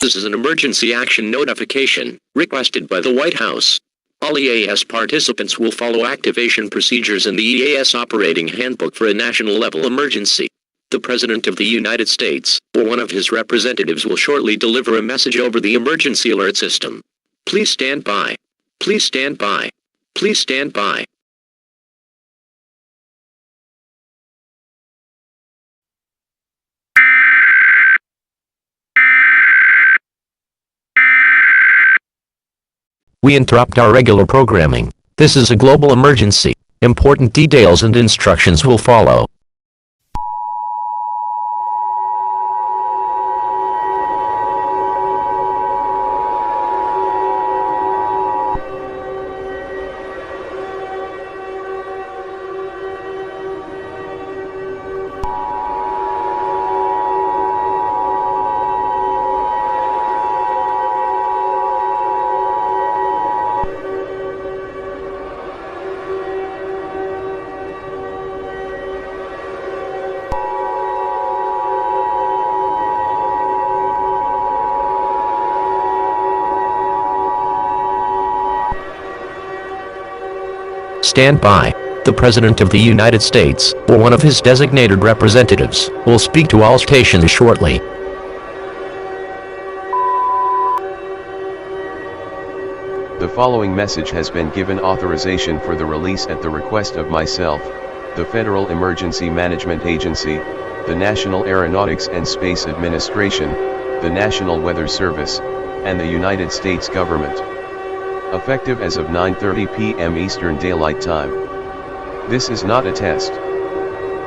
This is an emergency action notification, requested by the White House. All EAS participants will follow activation procedures in the EAS Operating Handbook for a national-level emergency. The President of the United States, or one of his representatives, will shortly deliver a message over the emergency alert system. Please stand by. Please stand by. Please stand by. We interrupt our regular programming. This is a global emergency. Important details and instructions will follow. Stand by. The President of the United States, or one of his designated representatives, will speak to all stations shortly. The following message has been given authorization for the release at the request of myself, the Federal Emergency Management Agency, the National Aeronautics and Space Administration, the National Weather Service, and the United States government. Effective as of 9:30 p.m. Eastern Daylight Time. This is not a test.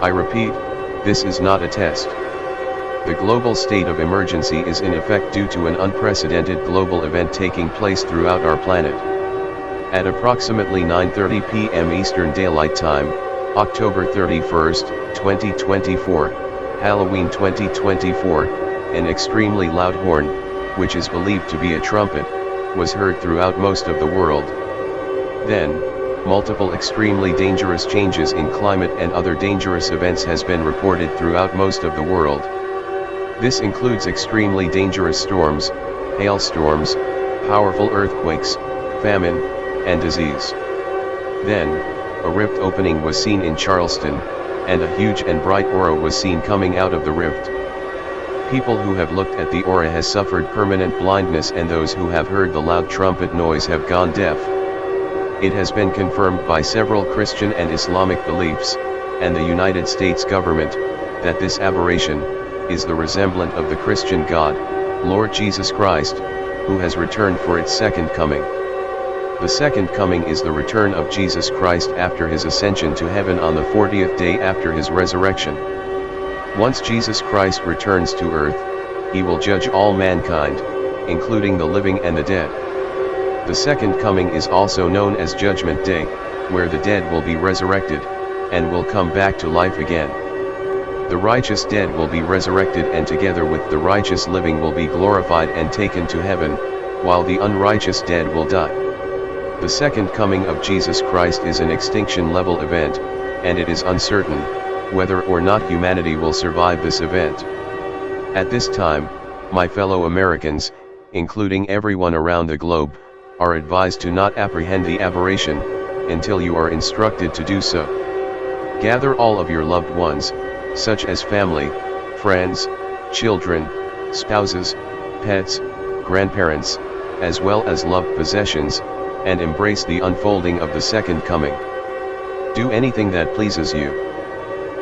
I repeat, this is not a test. The global state of emergency is in effect due to an unprecedented global event taking place throughout our planet. At approximately 9:30 p.m. Eastern Daylight Time, October 31st, 2024, Halloween 2024, an extremely loud horn, which is believed to be a trumpet, was heard throughout most of the world. Then, multiple extremely dangerous changes in climate and other dangerous events has been reported throughout most of the world. This includes extremely dangerous storms, hailstorms, powerful earthquakes, famine, and disease. Then, a rift opening was seen in Charleston, and a huge and bright aura was seen coming out of the rift. People who have looked at the aura has suffered permanent blindness, and those who have heard the loud trumpet noise have gone deaf. It has been confirmed by several Christian and Islamic beliefs, and the United States government, that this aberration is the resemblant of the Christian God, Lord Jesus Christ, who has returned for its second coming. The second coming is the return of Jesus Christ after his ascension to heaven on the 40th day after his resurrection. Once Jesus Christ returns to earth, he will judge all mankind, including the living and the dead. The second coming is also known as Judgment Day, where the dead will be resurrected, and will come back to life again. The righteous dead will be resurrected, and together with the righteous living will be glorified and taken to heaven, while the unrighteous dead will die. The second coming of Jesus Christ is an extinction-level event, and it is uncertain whether or not humanity will survive this event. At this time, my fellow Americans, including everyone around the globe, are advised to not apprehend the aberration, until you are instructed to do so. Gather all of your loved ones, such as family, friends, children, spouses, pets, grandparents, as well as loved possessions, and embrace the unfolding of the second coming. Do anything that pleases you.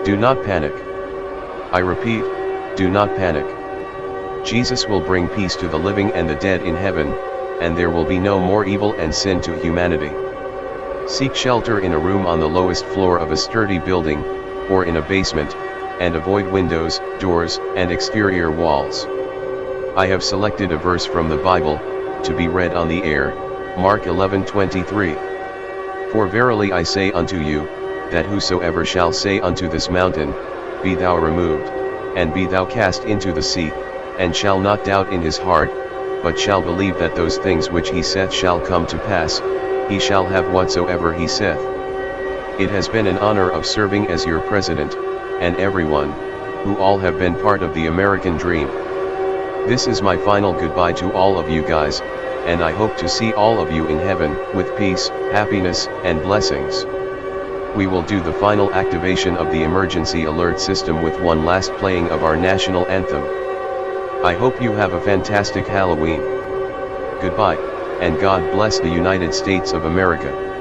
Do not panic. I repeat, do not panic. Jesus will bring peace to the living and the dead in heaven, and there will be no more evil and sin to humanity. Seek shelter in a room on the lowest floor of a sturdy building, or in a basement, and avoid windows, doors, and exterior walls. I have selected a verse from the Bible, to be read on the air, Mark 11:23. For verily I say unto you, that whosoever shall say unto this mountain, Be thou removed, and be thou cast into the sea, and shall not doubt in his heart, but shall believe that those things which he saith shall come to pass, he shall have whatsoever he saith. It has been an honor of serving as your president, and everyone, who all have been part of the American dream. This is my final goodbye to all of you guys, and I hope to see all of you in heaven, with peace, happiness, and blessings. We will do the final activation of the emergency alert system with one last playing of our national anthem. I hope you have a fantastic Halloween. Goodbye, and God bless the United States of America.